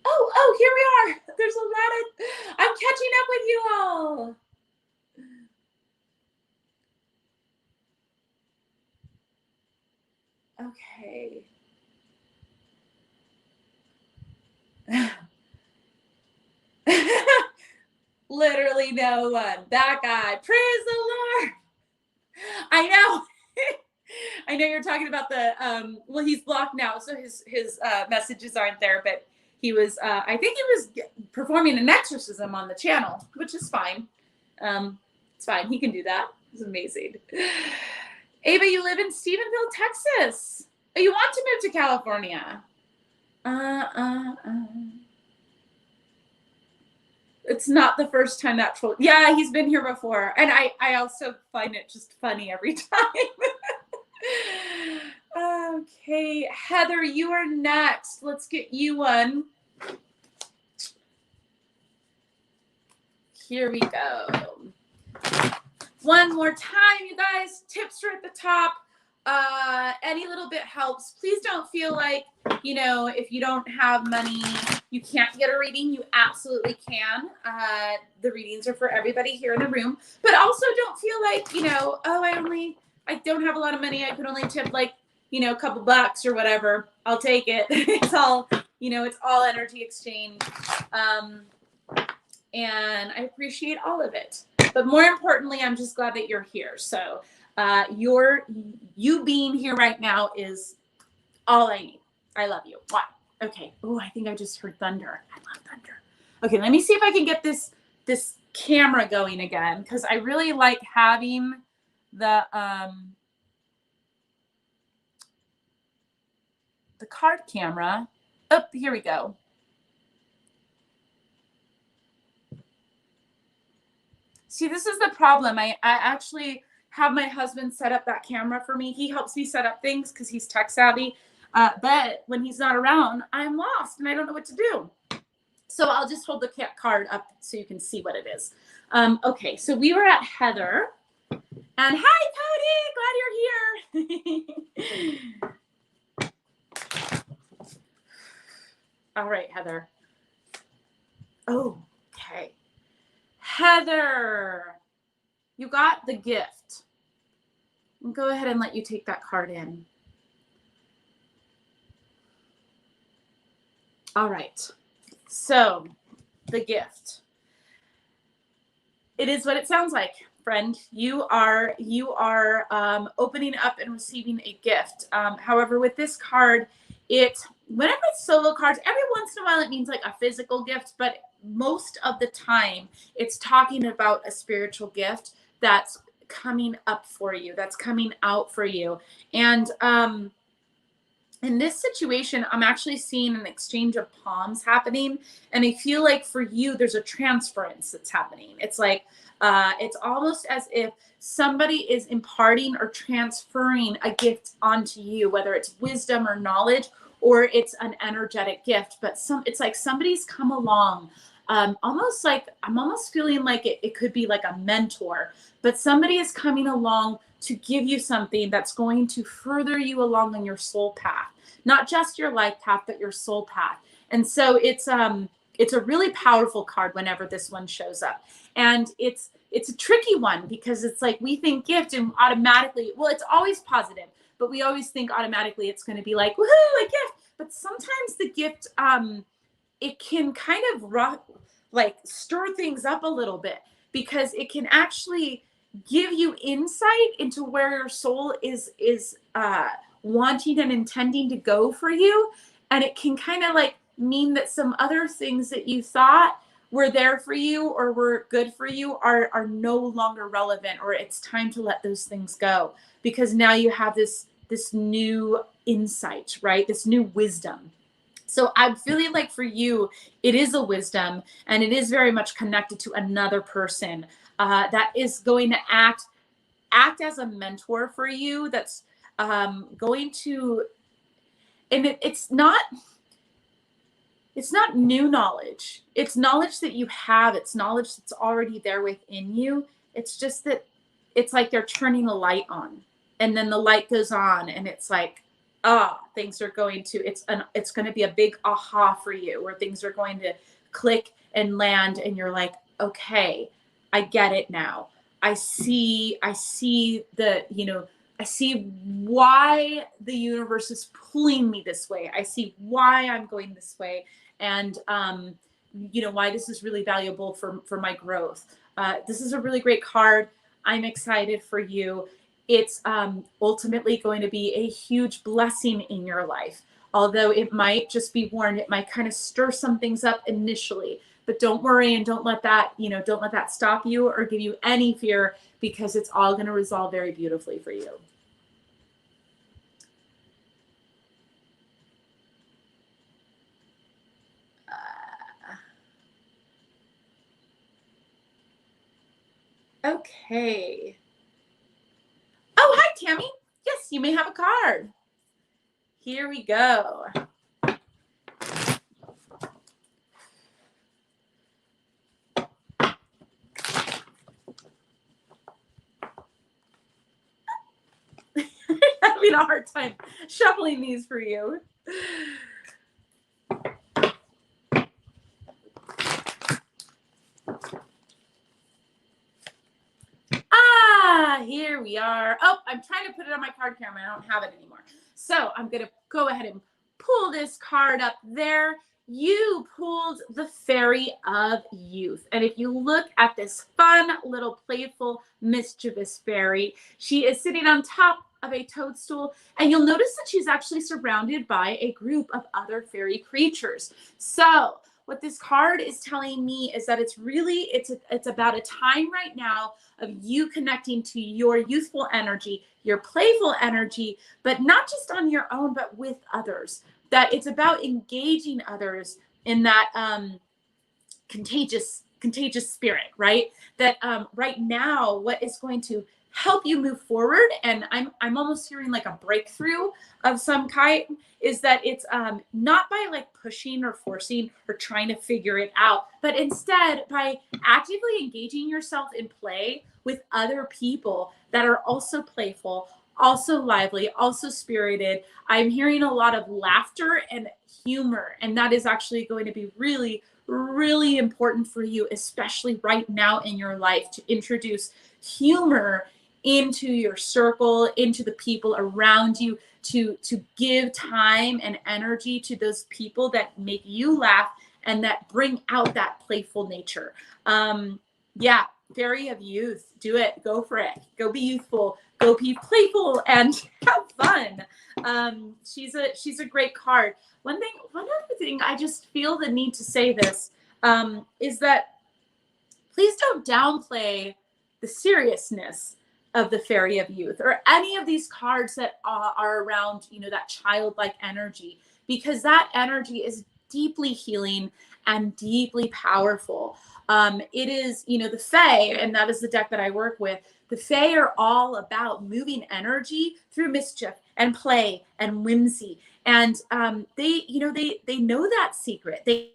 oh, here we are. There's a lot of, I'm catching up with you all. Okay. Literally no one. That guy. Praise the Lord. I know. I know you're talking about the well, he's blocked now, so his messages aren't there, but he was I think he was performing an exorcism on the channel, which is fine. It's fine. He can do that. It's amazing. Ava, you live in Stephenville, Texas. Oh, you want to move to California? It's not the first time that troll. Yeah, he's been here before. And I also find it just funny every time. Okay, Heather, you are next. Let's get you one. Here we go. One more time, you guys. Tips are at the top. Any little bit helps. Please don't feel like, you know, if you don't have money, you can't get a reading. You absolutely can. The readings are for everybody here in the room. But also don't feel like, you know, oh, I don't have a lot of money. I could only tip like, you know, a couple bucks or whatever. I'll take it. It's all, you know, it's all energy exchange. And I appreciate all of it. But more importantly, I'm just glad that you're here. So you being here right now is all I need. I love you. Wow. Okay. Oh, I think I just heard thunder. I love thunder. Okay, let me see if I can get this camera going again, because I really like having the card camera. Oh, here we go. See, this is the problem. I actually have my husband set up that camera for me. He helps me set up things because he's tech savvy. But when he's not around, I'm lost and I don't know what to do. So I'll just hold the card up so you can see what it is. Okay, so we were at Heather. And hi, Cody! Glad you're here. All right, Heather. Oh, okay. Heather, you got the gift. I'll go ahead and let you take that card in. All right. So, the gift. It is what it sounds like, friend. You are opening up and receiving a gift. However, with this card, whenever it's solo cards, every once in a while it means like a physical gift, but most of the time it's talking about a spiritual gift that's coming up for you, that's coming out for you. And in this situation, I'm actually seeing an exchange of palms happening. And I feel like for you, there's a transference that's happening. It's like, it's almost as if somebody is imparting or transferring a gift onto you, whether it's wisdom or knowledge, or it's an energetic gift. But it's like somebody's come along. Almost like, I'm almost feeling like it could be like a mentor, but somebody is coming along to give you something that's going to further you along on your soul path, not just your life path, but your soul path. And so it's a really powerful card whenever this one shows up. And it's a tricky one because it's like we think gift and automatically, well, it's always positive, but we always think automatically it's going to be like, woohoo, a gift. But sometimes the gift, it can kind of stir things up a little bit, because it can actually give you insight into where your soul is wanting and intending to go for you. And it can kind of like mean that some other things that you thought were there for you or were good for you are no longer relevant, or it's time to let those things go, because now you have this new insight, right? This new wisdom. So I'm feeling like for you, it is a wisdom, and it is very much connected to another person that is going to act as a mentor for you. That's going to, and it's not new knowledge. It's knowledge that you have. It's knowledge that's already there within you. It's just that it's like they're turning a light on, and then the light goes on, and it's like, things are going to, it's going to be a big aha for you, where things are going to click and land, and you're like, okay, I get it now. I see the, I see why the universe is pulling me this way. I see why I'm going this way. And, why this is really valuable for my growth. This is a really great card. I'm excited for you. It's ultimately going to be a huge blessing in your life. Although it might, just be warned, it might kind of stir some things up initially. But don't worry, and don't let that stop you or give you any fear, because it's all going to resolve very beautifully for you. Okay. Oh, hi, Tammy. Yes, you may have a card. Here we go. Having a hard time shuffling these for you. Here we are. Oh, I'm trying to put it on my card camera. I don't have it anymore. So I'm going to go ahead and pull this card up there. You pulled the Fairy of Youth. And if you look at this fun, little, playful, mischievous fairy, she is sitting on top of a toadstool. And you'll notice that she's actually surrounded by a group of other fairy creatures. So what this card is telling me is that it's about a time right now of you connecting to your youthful energy, your playful energy, but not just on your own, but with others. That it's about engaging others in that contagious spirit, right? That right now, what is going to help you move forward, and I'm almost hearing like a breakthrough of some kind, is that it's not by like pushing or forcing or trying to figure it out, but instead by actively engaging yourself in play with other people that are also playful, also lively, also spirited. I'm hearing a lot of laughter and humor, and that is actually going to be really, really important for you, especially right now in your life, to introduce humor into your circle, into the people around you, to give time and energy to those people that make you laugh and that bring out that playful nature. Yeah, Fairy of Youth, do it. Go for it. Go be youthful. Go be playful and have fun. She's a great card. One other thing, I just feel the need to say this, is that please don't downplay the seriousness of the Fairy of Youth or any of these cards that are around, that childlike energy, because that energy is deeply healing and deeply powerful. It is, the Fae, and that is the deck that I work with. The Fae are all about moving energy through mischief and play and whimsy. And they know that secret. They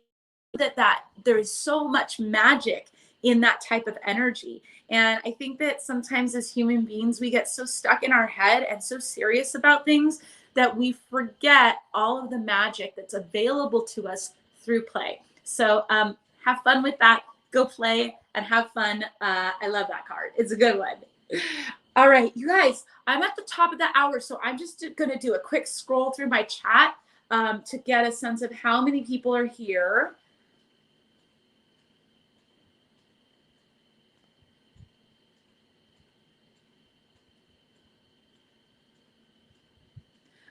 know that there is so much magic in that type of energy. And I think that sometimes as human beings, we get so stuck in our head and so serious about things that we forget all of the magic that's available to us through play. So have fun with that. Go play and have fun. I love that card. It's a good one. All right, you guys, I'm at the top of the hour, so I'm just going to do a quick scroll through my chat to get a sense of how many people are here.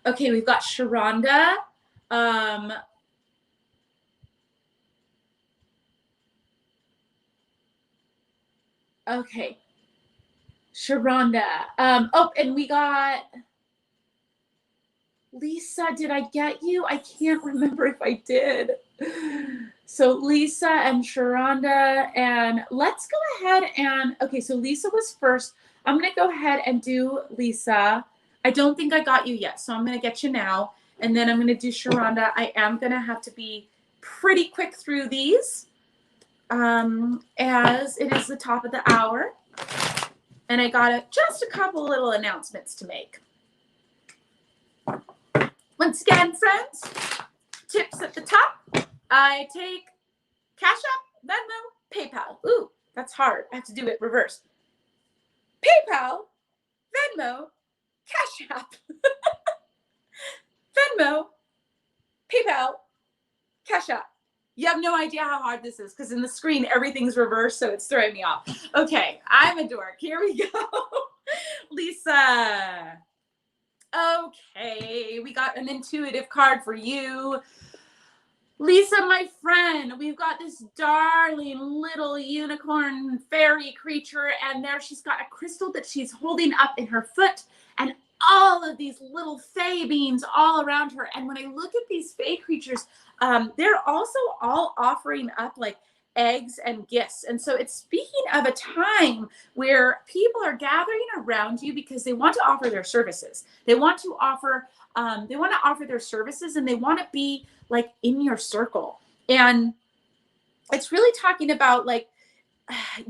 Okay, we've got Sharonda. Okay. Sharonda. And we got Lisa, did I get you? I can't remember if I did. So Lisa and Sharonda, and let's go ahead and, okay, so Lisa was first. I'm going to go ahead and do Lisa. I don't think I got you yet, so I'm going to get you now. And then I'm going to do Sharonda. I am going to have to be pretty quick through these as it is the top of the hour. And I got just a couple little announcements to make. Once again, friends, tips at the top. I take Cash App, Venmo, PayPal. Ooh, that's hard. I have to do it reverse. PayPal, Venmo, Cash App, Venmo, PayPal, Cash App. You have no idea how hard this is because in the screen, everything's reversed, so it's throwing me off. Okay, I'm a dork. Here we go. Lisa. Okay, we got an intuitive card for you. Lisa, my friend, we've got this darling little unicorn fairy creature, and there she's got a crystal that she's holding up in her foot, and all of these little fae beings all around her. And when I look at these fae creatures, they're also all offering up like eggs and gifts. And so it's speaking of a time where people are gathering around you because they want to offer their services. They want to offer their services, and they want to be like in your circle. And it's really talking about like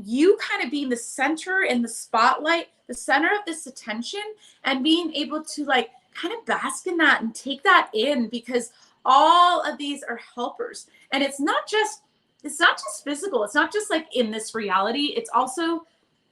you kind of being the center in the spotlight, the center of this attention, and being able to like kind of bask in that and take that in, because all of these are helpers. And it's not just physical. It's not just like in this reality. It's also,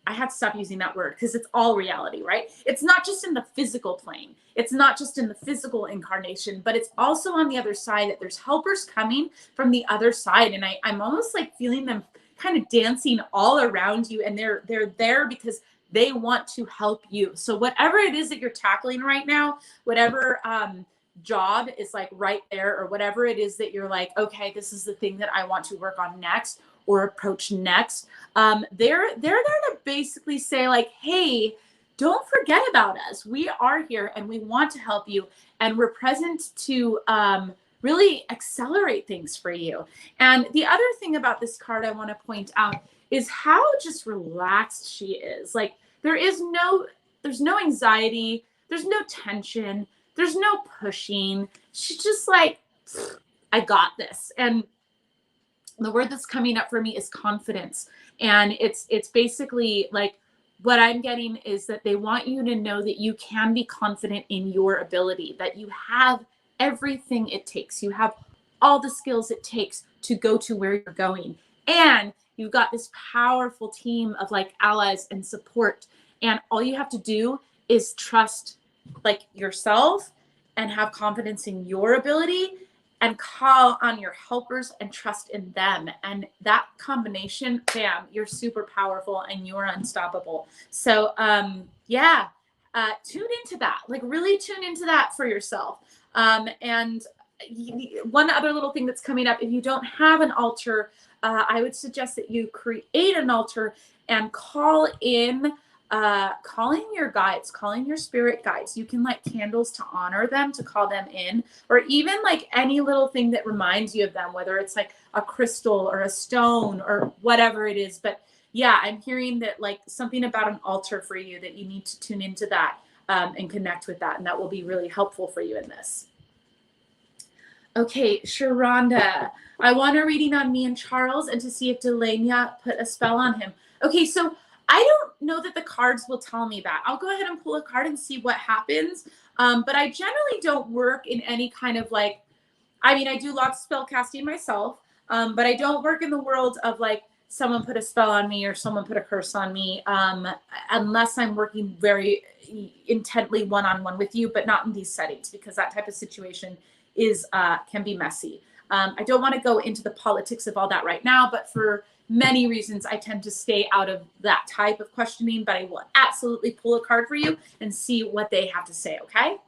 I have to stop using that word because it's all reality, right? It's not just in the physical plane. It's not just in the physical incarnation, but it's also on the other side, that there's helpers coming from the other side. And I'm almost like feeling them kind of dancing all around you, and they're there because they want to help you. So whatever it is that you're tackling right now, whatever job is like right there, or whatever it is that you're like, okay, this is the thing that I want to work on next or approach next. They're there to basically say like, hey, don't forget about us. We are here and we want to help you. And we're present to really accelerate things for you. And the other thing about this card I want to point out is how just relaxed she is. Like there's no anxiety. There's no tension. There's no pushing. She's just like, I got this. And the word that's coming up for me is confidence. And it's basically like, what I'm getting is that they want you to know that you can be confident in your ability, that you have everything it takes. You have all the skills it takes to go to where you're going. And you've got this powerful team of like allies and support. And all you have to do is trust like yourself and have confidence in your ability and call on your helpers and trust in them. And that combination, bam, you're super powerful and you're unstoppable. So tune into that, like really tune into that for yourself. And one other little thing that's coming up, if you don't have an altar, I would suggest that you create an altar and call in your guides, calling your spirit guides. You can light candles to honor them, to call them in, or even like any little thing that reminds you of them, whether it's like a crystal or a stone or whatever it is. But yeah, I'm hearing that like something about an altar for you, that you need to tune into that and connect with that. And that will be really helpful for you in this. Okay, Sharonda, I want a reading on me and Charles and to see if Delania put a spell on him. Okay, so I don't know that the cards will tell me that. I'll go ahead and pull a card and see what happens. But I generally don't work in any kind of like, I mean, I do lots of spell casting myself, but I don't work in the world of like someone put a spell on me or someone put a curse on me, unless I'm working very intently one-on-one with you, but not in these settings, because that type of situation is can be messy. I don't want to go into the politics of all that right now, but for many reasons, I tend to stay out of that type of questioning, but I will absolutely pull a card for you and see what they have to say, okay?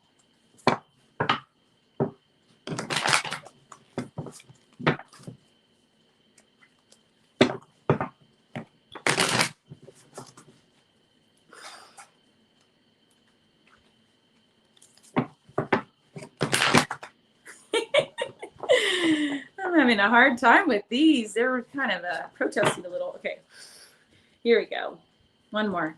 having a hard time with these. They're kind of protesting a little. Okay, here we go. One more.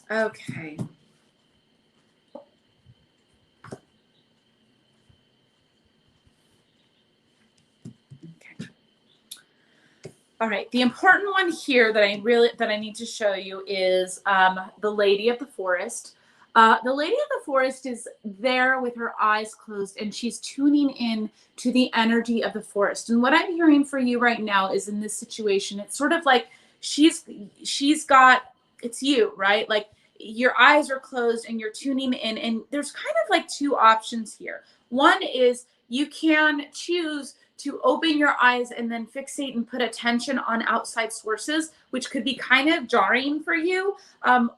Okay. All right, the important one here that I need to show you is the Lady of the Forest. The Lady of the Forest is there with her eyes closed, and she's tuning in to the energy of the forest. And what I'm hearing for you right now is in this situation, it's sort of like she's got, it's you, right? Like your eyes are closed and you're tuning in, and there's kind of like two options here. One is you can choose to open your eyes and then fixate and put attention on outside sources, which could be kind of jarring for you.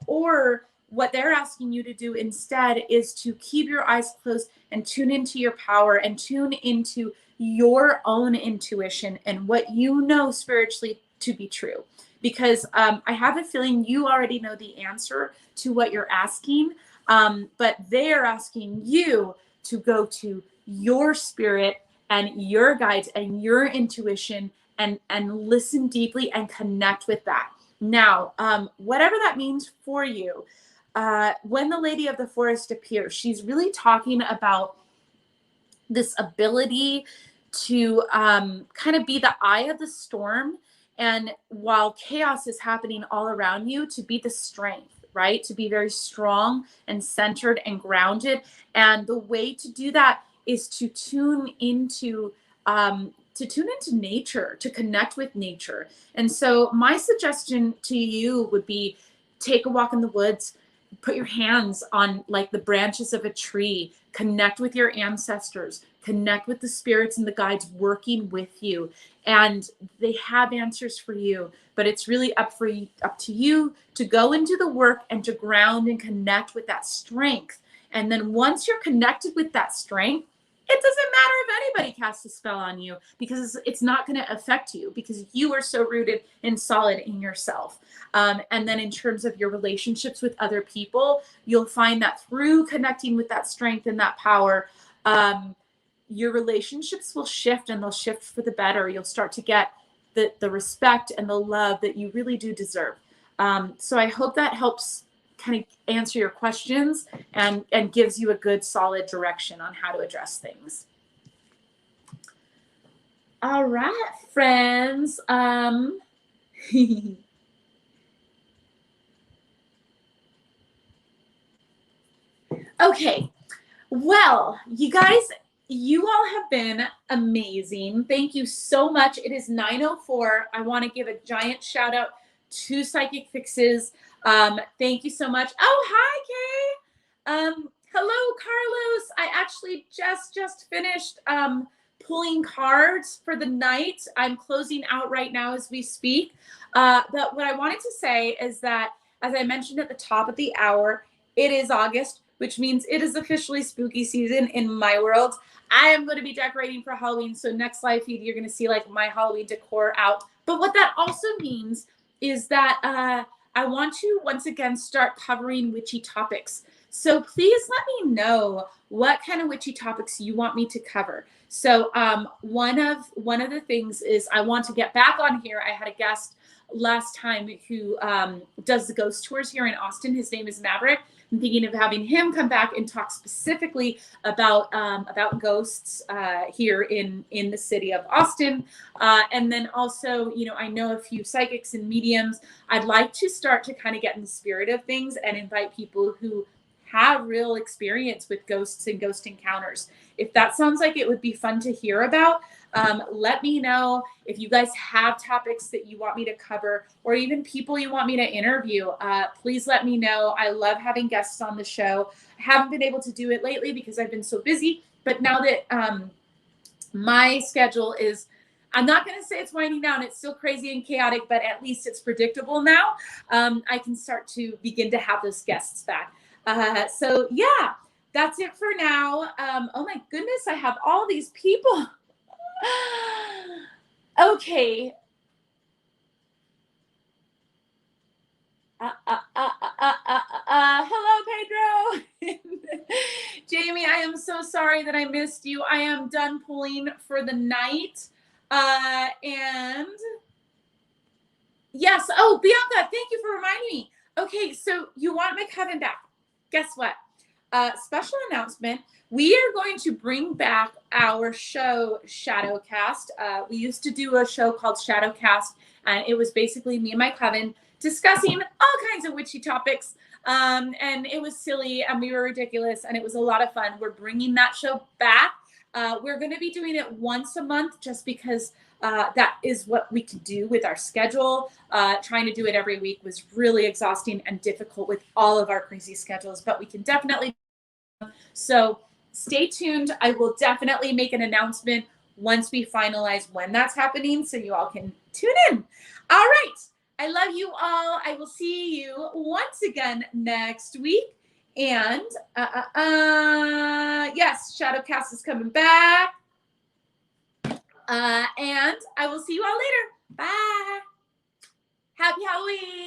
Or what they're asking you to do instead is to keep your eyes closed and tune into your power and tune into your own intuition and what you know spiritually to be true. Because I have a feeling you already know the answer to what you're asking, but they're asking you to go to your spirit and your guides and your intuition and listen deeply and connect with that. Now, whatever that means for you, when the Lady of the Forest appears, she's really talking about this ability to kind of be the eye of the storm. And while chaos is happening all around you, to be the strength, right? To be very strong and centered and grounded. And the way to do that is to tune into nature, to connect with nature. And so my suggestion to you would be take a walk in the woods, put your hands on like the branches of a tree, connect with your ancestors, connect with the spirits and the guides working with you. And they have answers for you, but it's really up to you to go into the work and to ground and connect with that strength. And then once you're connected with that strength, it doesn't matter if anybody casts a spell on you, because it's not going to affect you, because you are so rooted and solid in yourself. And then in terms of your relationships with other people, you'll find that through connecting with that strength and that power, your relationships will shift, and they'll shift for the better. You'll start to get the respect and the love that you really do deserve. So I hope that helps kind of answer your questions and gives you a good solid direction on how to address things. All right, friends. Okay, well, you guys, you all have been amazing. Thank you so much. It is 9:04. I want to give a giant shout out to Psychicfixes. Thank you so much. Oh, hi, Kay. Hello, Carlos. I actually just finished pulling cards for the night. I'm closing out right now as we speak. But what I wanted to say is that, as I mentioned at the top of the hour, it is August, which means it is officially spooky season in my world. I am going to be decorating for Halloween. So next live feed, you're going to see like my Halloween decor out. But what that also means is that I want to once again start covering witchy topics. So please let me know what kind of witchy topics you want me to cover. So one of the things is I want to get back on here. I had a guest last time who does the ghost tours here in Austin. His name is Maverick. I'm thinking of having him come back and talk specifically about ghosts here in the city of Austin. And then also, you know, I know a few psychics and mediums. I'd like to start to kind of get in the spirit of things and invite people who have real experience with ghosts and ghost encounters. If that sounds like it would be fun to hear about, let me know. If you guys have topics that you want me to cover, or even people you want me to interview, please let me know. I love having guests on the show. I haven't been able to do it lately because I've been so busy, but now that my schedule is, I'm not going to say it's winding down. It's still crazy and chaotic, but at least it's predictable now. I can start to begin to have those guests back. So yeah, that's it for now. Oh my goodness, I have all these people. Okay. so sorry that I missed you. I am done pulling for the night. And yes. Oh, Bianca, thank you for reminding me. Okay, so you want McCubbin back. Guess what? Special announcement. We are going to bring back our show, Shadowcast. We used to do a show called Shadowcast, and it was basically me and my coven discussing all kinds of witchy topics. And it was silly, and we were ridiculous, and it was a lot of fun. We're bringing that show back. We're going to be doing it once a month just because that is what we could do with our schedule. Trying to do it every week was really exhausting and difficult with all of our crazy schedules, but we can definitely. So stay tuned. I will definitely make an announcement once we finalize when that's happening so you all can tune in. All right. I love you all. I will see you once again next week. And yes, Shadowcast is coming back. And I will see you all later. Bye. Happy Halloween.